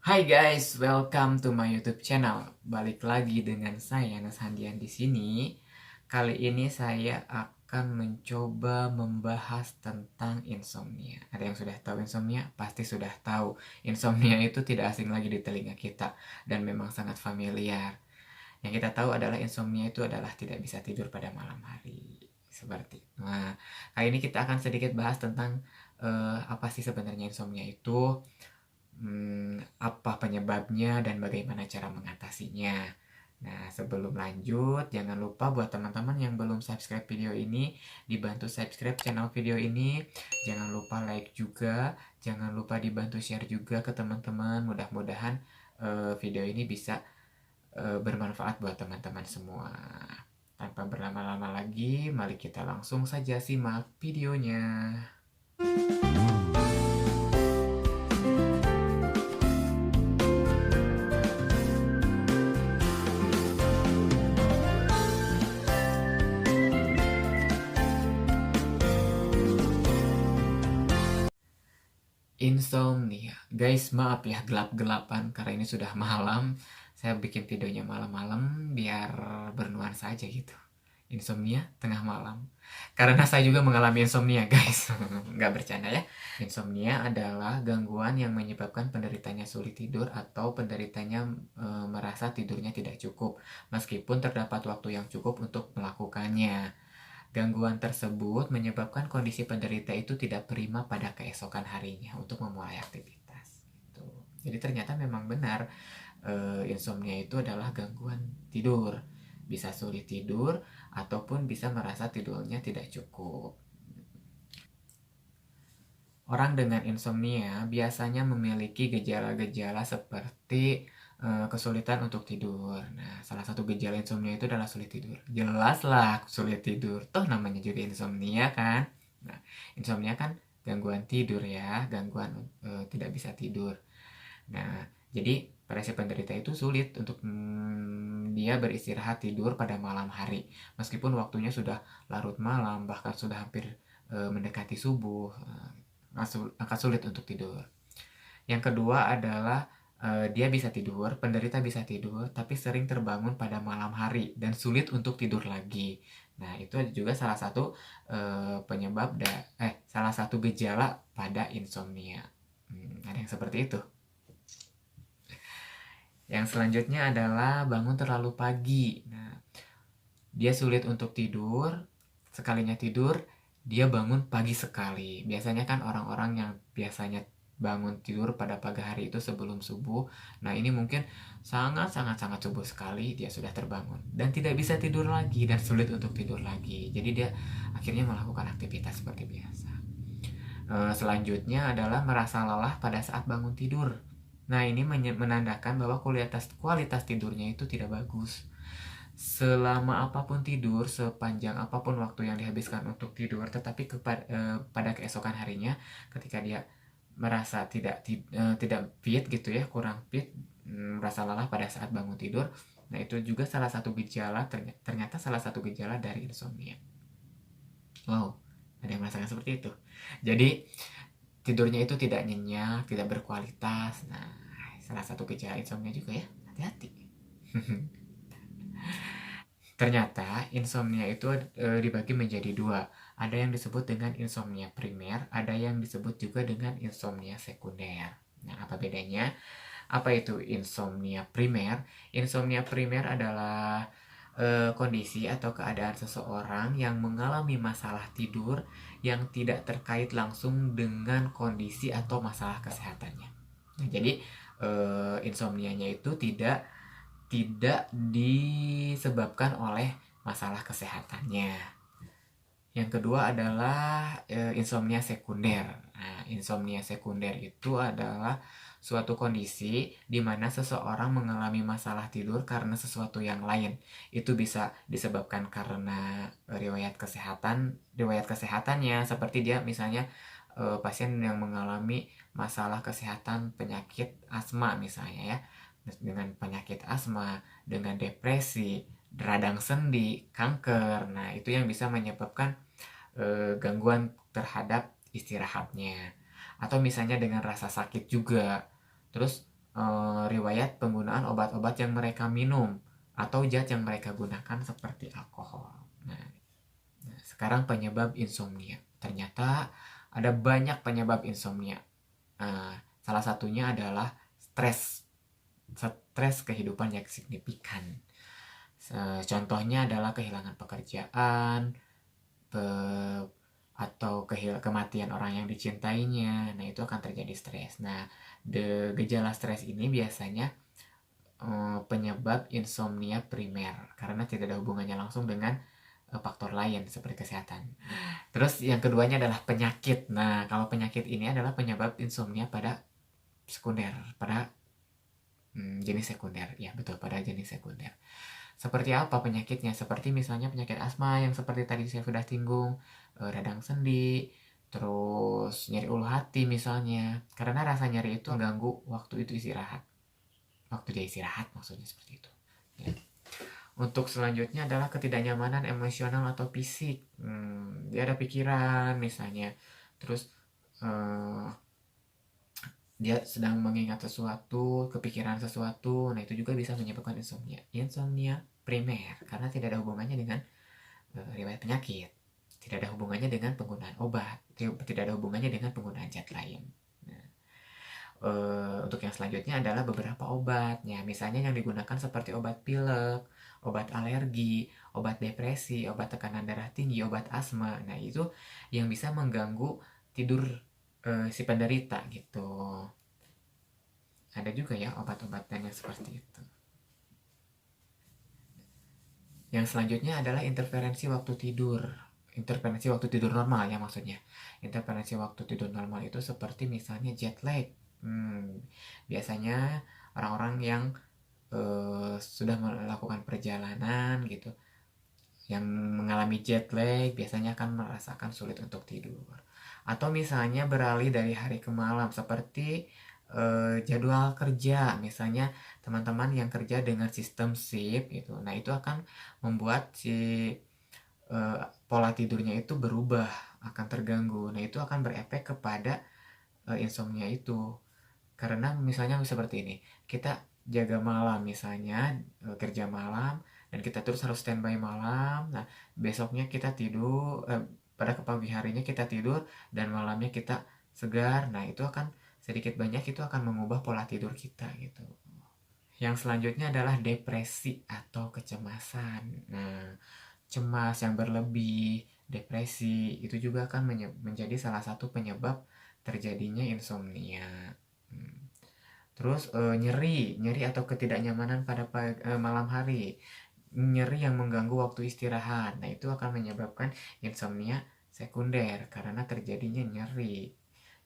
Hai guys, welcome to my YouTube channel. Balik lagi dengan saya Nas Handian di sini. Kali ini saya akan mencoba membahas tentang insomnia. Ada yang sudah tahu insomnia? Pasti sudah tahu. Insomnia itu tidak asing lagi di telinga kita dan memang sangat familiar. Yang kita tahu adalah insomnia itu adalah tidak bisa tidur pada malam hari. Seperti. Nah, kali ini kita akan sedikit bahas tentang apa sih sebenarnya insomnia itu, apa penyebabnya dan bagaimana cara mengatasinya. Nah, sebelum lanjut, jangan lupa buat teman-teman yang belum subscribe video ini, dibantu subscribe channel video ini. Jangan lupa like juga, jangan lupa dibantu share juga ke teman-teman. Mudah-mudahan video ini bisa bermanfaat buat teman-teman semua. Tanpa berlama-lama lagi, mari kita langsung saja simak videonya. Insomnia. Guys, maaf ya gelap-gelapan karena ini sudah malam. Saya bikin videonya malam-malam biar bernuansa aja gitu. Insomnia tengah malam. Karena saya juga mengalami insomnia, guys. Nggak bercanda ya. Insomnia adalah gangguan yang menyebabkan penderitanya sulit tidur atau penderitanya merasa tidurnya tidak cukup, meskipun terdapat waktu yang cukup untuk melakukannya. Gangguan tersebut menyebabkan kondisi penderita itu tidak prima pada keesokan harinya untuk memulai aktivitas. Gitu. Jadi ternyata memang benar, insomnia itu adalah gangguan tidur. Bisa sulit tidur ataupun bisa merasa tidurnya tidak cukup. Orang dengan insomnia biasanya memiliki gejala-gejala seperti kesulitan untuk tidur. Nah, salah satu gejala insomnia itu adalah sulit tidur. Jelaslah sulit tidur. Toh namanya juga insomnia kan. Nah, insomnia kan gangguan tidur ya, gangguan tidak bisa tidur. Nah, jadi pada si penderita itu sulit untuk dia beristirahat tidur pada malam hari. Meskipun waktunya sudah larut malam, bahkan sudah hampir mendekati subuh, akan sulit untuk tidur. Yang kedua adalah dia bisa tidur, penderita bisa tidur, tapi sering terbangun pada malam hari dan sulit untuk tidur lagi. Nah, itu juga salah satu salah satu gejala pada insomnia. Ada yang seperti itu. Yang selanjutnya adalah bangun terlalu pagi. Nah, dia sulit untuk tidur, sekalinya tidur, dia bangun pagi sekali. Biasanya kan orang-orang yang biasanya bangun tidur pada pagi hari itu sebelum subuh. Nah, ini mungkin sangat-sangat subuh sekali dia sudah terbangun dan tidak bisa tidur lagi dan sulit untuk tidur lagi. Jadi dia akhirnya melakukan aktivitas seperti biasa. Selanjutnya adalah merasa lelah pada saat bangun tidur. Nah, ini menandakan bahwa kualitas tidurnya itu tidak bagus. Selama apapun tidur, sepanjang apapun waktu yang dihabiskan untuk tidur, tetapi pada keesokan harinya ketika dia merasa tidak fit gitu ya, kurang fit, merasa lelah pada saat bangun tidur. Nah, itu juga salah satu gejala, ternyata salah satu gejala dari insomnia. Wow, ada yang merasakan seperti itu. Jadi tidurnya itu tidak nyenyak, tidak berkualitas. Nah, salah satu gejala insomnia juga ya. Hati-hati. Ternyata insomnia itu dibagi menjadi dua. Ada yang disebut dengan insomnia primer, ada yang disebut juga dengan insomnia sekunder. Nah, apa bedanya? Apa itu insomnia primer? Insomnia primer adalah kondisi atau keadaan seseorang yang mengalami masalah tidur yang tidak terkait langsung dengan kondisi atau masalah kesehatannya. Nah, jadi insomnianya itu tidak disebabkan oleh masalah kesehatannya. Yang kedua adalah insomnia sekunder. Nah, insomnia sekunder itu adalah suatu kondisi di mana seseorang mengalami masalah tidur karena sesuatu yang lain. Itu bisa disebabkan karena riwayat kesehatannya, seperti dia misalnya pasien yang mengalami masalah kesehatan penyakit asma misalnya ya, dengan penyakit asma, dengan depresi, radang sendi, kanker. Nah, itu yang bisa menyebabkan gangguan terhadap istirahatnya. Atau misalnya dengan rasa sakit juga. Terus riwayat penggunaan obat-obat yang mereka minum atau zat yang mereka gunakan seperti alkohol. Nah, sekarang penyebab insomnia. Ternyata ada banyak penyebab insomnia. Salah satunya adalah stres. Stres kehidupan yang signifikan. Contohnya adalah kehilangan pekerjaan, atau kematian orang yang dicintainya. Nah, itu akan terjadi stres. Nah, gejala stres ini biasanya penyebab insomnia primer karena tidak ada hubungannya langsung dengan faktor lain seperti kesehatan. Terus yang keduanya adalah penyakit. Nah, kalau penyakit ini adalah penyebab insomnia pada sekunder, pada jenis sekunder. Ya, betul, pada jenis sekunder. Seperti apa penyakitnya? Seperti misalnya penyakit asma yang seperti tadi saya sudah singgung, radang sendi, terus nyeri ulu hati misalnya. Karena rasa nyeri itu mengganggu waktu itu istirahat. Waktu dia istirahat maksudnya seperti itu. Ya. Untuk selanjutnya adalah ketidaknyamanan emosional atau fisik. Dia ada pikiran misalnya. Terus dia sedang mengingat sesuatu, kepikiran sesuatu. Nah, itu juga bisa menyebabkan insomnia. Insomnia primer karena tidak ada hubungannya dengan riwayat penyakit. Tidak ada hubungannya dengan penggunaan obat. Tidak ada hubungannya dengan penggunaan zat lain. Nah, untuk yang selanjutnya adalah beberapa obatnya. Misalnya yang digunakan seperti obat pilek, obat alergi, obat depresi, obat tekanan darah tinggi, obat asma. Nah, itu yang bisa mengganggu tidur si penderita gitu. Ada juga ya obat-obatan yang seperti itu. Yang selanjutnya adalah interferensi waktu tidur. Interferensi waktu tidur normal ya maksudnya. Interferensi waktu tidur normal itu seperti misalnya jet lag. Biasanya orang-orang yang sudah melakukan perjalanan gitu, yang mengalami jet lag biasanya akan merasakan sulit untuk tidur. Atau misalnya beralih dari hari ke malam seperti jadwal kerja, misalnya teman-teman yang kerja dengan sistem shift gitu. Nah, itu akan membuat si pola tidurnya itu berubah, akan terganggu. Nah, itu akan berefek kepada insomnia itu. Karena misalnya seperti ini, kita jaga malam misalnya, kerja malam dan kita terus harus standby malam. Nah, besoknya kita tidur, pada pagi harinya kita tidur dan malamnya kita segar. Nah, itu akan sedikit banyak itu akan mengubah pola tidur kita gitu. Yang selanjutnya adalah depresi atau kecemasan. Nah, cemas yang berlebih, depresi itu juga akan menjadi salah satu penyebab terjadinya insomnia. Terus nyeri atau ketidaknyamanan pada malam hari, nyeri yang mengganggu waktu istirahat. Nah, itu akan menyebabkan insomnia sekunder karena terjadinya nyeri.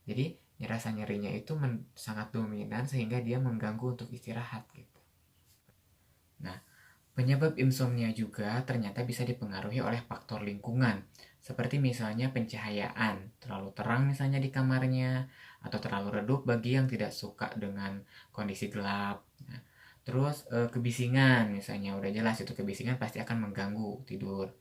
Jadi rasa nyerinya itu sangat dominan sehingga dia mengganggu untuk istirahat gitu. Nah, penyebab insomnia juga ternyata bisa dipengaruhi oleh faktor lingkungan, seperti misalnya pencahayaan, terlalu terang misalnya di kamarnya, atau terlalu redup bagi yang tidak suka dengan kondisi gelap. Nah, terus kebisingan misalnya, udah jelas itu kebisingan pasti akan mengganggu tidur.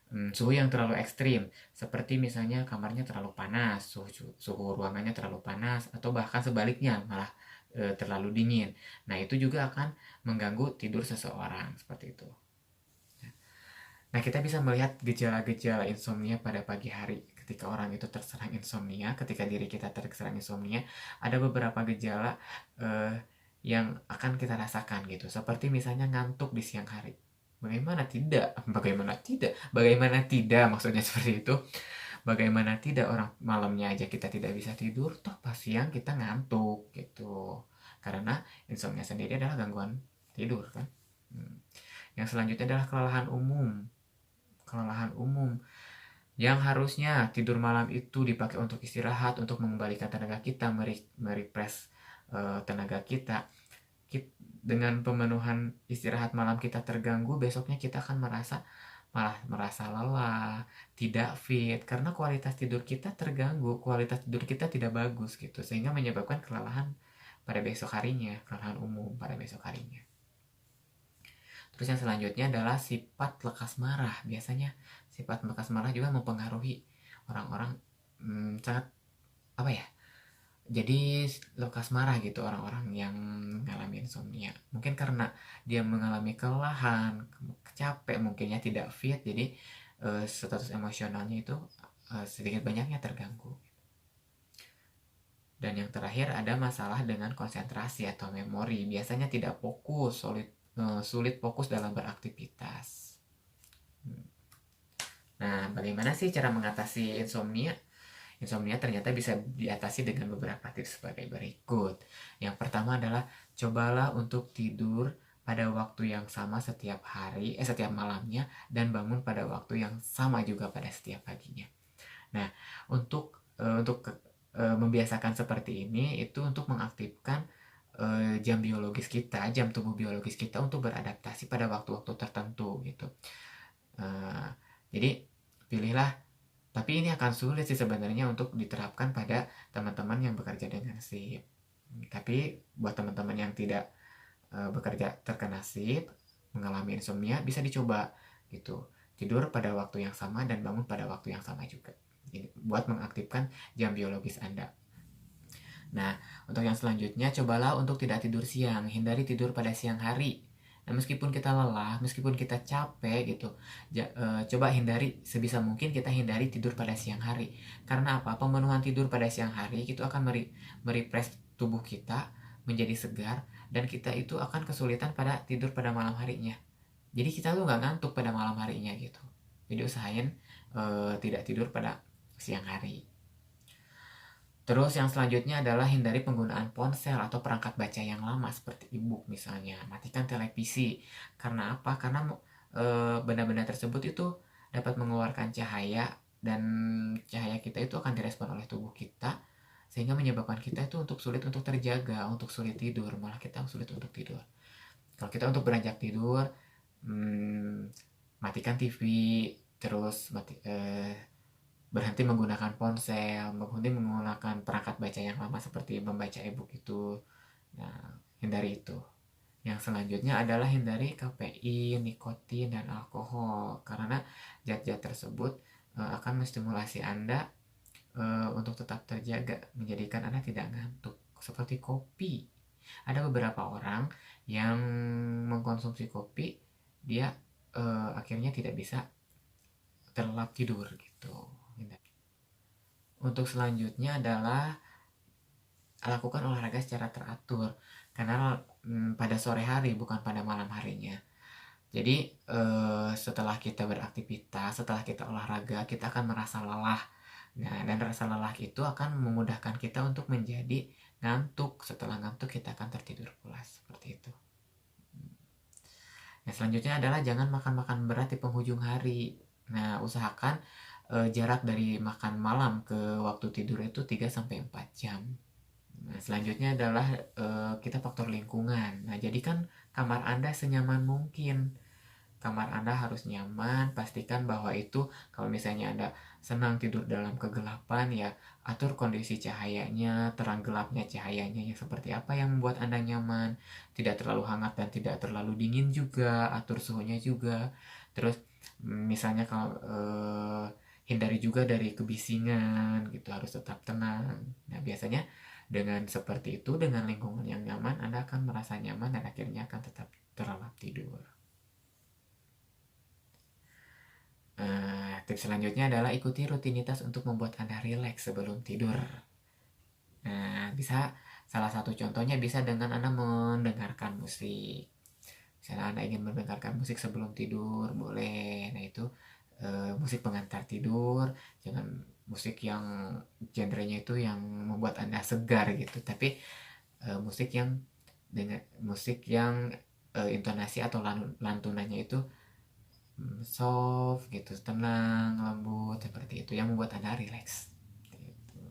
Suhu yang terlalu ekstrim, seperti misalnya kamarnya terlalu panas, suhu ruangannya terlalu panas, atau bahkan sebaliknya malah terlalu dingin. Nah, itu juga akan mengganggu tidur seseorang seperti itu. Nah, kita bisa melihat gejala-gejala insomnia pada pagi hari. Ketika orang itu terserang insomnia, ketika diri kita terserang insomnia, ada beberapa gejala yang akan kita rasakan gitu. Seperti misalnya ngantuk di siang hari. Bagaimana tidak? Bagaimana tidak? Bagaimana tidak? Maksudnya seperti itu. Bagaimana tidak orang malamnya aja kita tidak bisa tidur, toh pas siang kita ngantuk gitu. Karena insomnia sendiri adalah gangguan tidur kan. Yang selanjutnya adalah kelelahan umum. Kelelahan umum yang harusnya tidur malam itu dipakai untuk istirahat, untuk mengembalikan tenaga kita, merefresh tenaga kita. Dengan pemenuhan istirahat malam kita terganggu, besoknya kita akan malah merasa lelah, tidak fit, karena kualitas tidur kita terganggu, kualitas tidur kita tidak bagus gitu, sehingga menyebabkan kelelahan pada besok harinya, kelelahan umum pada besok harinya. Terus yang selanjutnya adalah sifat lekas marah. Biasanya sifat lekas marah juga mempengaruhi orang-orang sangat apa ya? Jadi lekas marah gitu orang-orang yang mengalami insomnia. Mungkin karena dia mengalami kelelahan, capek, mungkinnya tidak fit, jadi status emosionalnya itu sedikit banyaknya terganggu. Dan yang terakhir ada masalah dengan konsentrasi atau memori. Biasanya tidak fokus, sulit fokus dalam beraktivitas. Nah, bagaimana sih cara mengatasi insomnia? Insomnia ternyata bisa diatasi dengan beberapa tips sebagai berikut. Yang pertama adalah cobalah untuk tidur pada waktu yang sama setiap malamnya, dan bangun pada waktu yang sama juga pada setiap paginya. Nah, untuk membiasakan seperti ini itu untuk mengaktifkan jam biologis kita, jam tubuh biologis kita untuk beradaptasi pada waktu-waktu tertentu gitu. Jadi pilihlah, tapi ini akan sulit sih sebenarnya untuk diterapkan pada teman-teman yang bekerja dengan shift. Tapi buat teman-teman yang tidak bekerja terkena shift, mengalami insomnia, bisa dicoba gitu. Tidur pada waktu yang sama dan bangun pada waktu yang sama juga. Jadi, buat mengaktifkan jam biologis Anda. Nah, untuk yang selanjutnya, cobalah untuk tidak tidur siang. Hindari tidur pada siang hari. Nah, meskipun kita lelah, meskipun kita capek gitu, coba hindari, sebisa mungkin kita hindari tidur pada siang hari. Karena apa? Pemenuhan tidur pada siang hari itu akan merefresh tubuh kita menjadi segar, dan kita itu akan kesulitan pada tidur pada malam harinya. Jadi kita tuh nggak ngantuk pada malam harinya gitu. Jadi usahain tidak tidur pada siang hari. Terus yang selanjutnya adalah hindari penggunaan ponsel atau perangkat baca yang lama seperti e-book misalnya. Matikan televisi. Karena apa? Karena benda-benda tersebut itu dapat mengeluarkan cahaya, dan cahaya kita itu akan direspon oleh tubuh kita sehingga menyebabkan kita itu sulit untuk terjaga, untuk sulit tidur, malah kita sulit untuk tidur. Kalau kita untuk beranjak tidur, matikan TV, terus berhenti menggunakan ponsel, berhenti menggunakan perangkat baca yang lama seperti membaca e-book itu. Nah, hindari itu. Yang selanjutnya adalah hindari kafein, nikotin, dan alkohol, karena zat-zat tersebut akan menstimulasi Anda untuk tetap terjaga, menjadikan Anda tidak ngantuk. Seperti kopi. Ada beberapa orang yang mengkonsumsi kopi, dia akhirnya tidak bisa terlelap tidur gitu. Untuk selanjutnya adalah lakukan olahraga secara teratur, karena pada sore hari bukan pada malam harinya. Jadi setelah kita beraktivitas, setelah kita olahraga, kita akan merasa lelah. Nah, dan rasa lelah itu akan memudahkan kita untuk menjadi ngantuk. Setelah ngantuk kita akan tertidur pulas, seperti itu. Nah, selanjutnya adalah jangan makan-makan berat di penghujung hari. Nah, usahakan jarak dari makan malam ke waktu tidur itu 3-4 jam. Nah, selanjutnya adalah kita faktor lingkungan. Nah, jadikan kamar Anda senyaman mungkin. Kamar Anda harus nyaman, pastikan bahwa itu kalau misalnya Anda senang tidur dalam kegelapan, ya atur kondisi cahayanya, terang gelapnya cahayanya yang seperti apa yang membuat Anda nyaman. Tidak terlalu hangat dan tidak terlalu dingin juga, atur suhunya juga. Terus misalnya kalau hindari juga dari kebisingan gitu, harus tetap tenang. Nah, biasanya dengan seperti itu, dengan lingkungan yang nyaman, Anda akan merasa nyaman dan akhirnya akan tetap terlelap tidur. Tips selanjutnya adalah ikuti rutinitas untuk membuat Anda rileks sebelum tidur. Nah, salah satu contohnya bisa dengan Anda mendengarkan musik. Misalnya Anda ingin mendengarkan musik sebelum tidur, boleh. Nah, itu musik pengantar tidur, jangan musik yang genrenya itu yang membuat Anda segar gitu, tapi musik yang intonasi atau lantunannya itu soft gitu, tenang, lembut, seperti itu yang membuat Anda rileks gitu.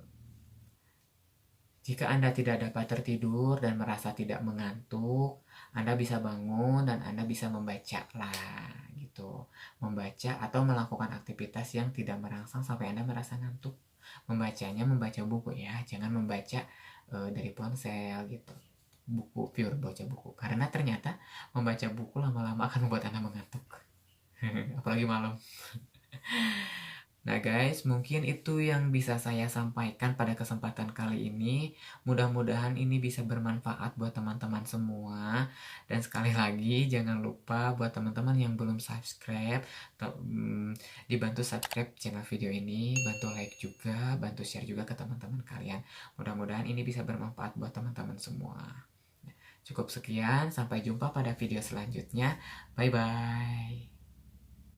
Jika Anda tidak dapat tertidur dan merasa tidak mengantuk, Anda bisa bangun dan Anda bisa membaca lah gitu. Membaca atau melakukan aktivitas yang tidak merangsang sampai Anda merasa ngantuk. Membacanya membaca buku ya, jangan membaca dari ponsel gitu. Buku, pure baca buku. Karena ternyata membaca buku lama-lama akan membuat Anda mengantuk. Apalagi malam. Nah guys, mungkin itu yang bisa saya sampaikan pada kesempatan kali ini. Mudah-mudahan ini bisa bermanfaat buat teman-teman semua. Dan sekali lagi, jangan lupa buat teman-teman yang belum subscribe, dibantu subscribe channel video ini, bantu like juga, bantu share juga ke teman-teman kalian. Mudah-mudahan ini bisa bermanfaat buat teman-teman semua. Cukup sekian, sampai jumpa pada video selanjutnya. Bye-bye.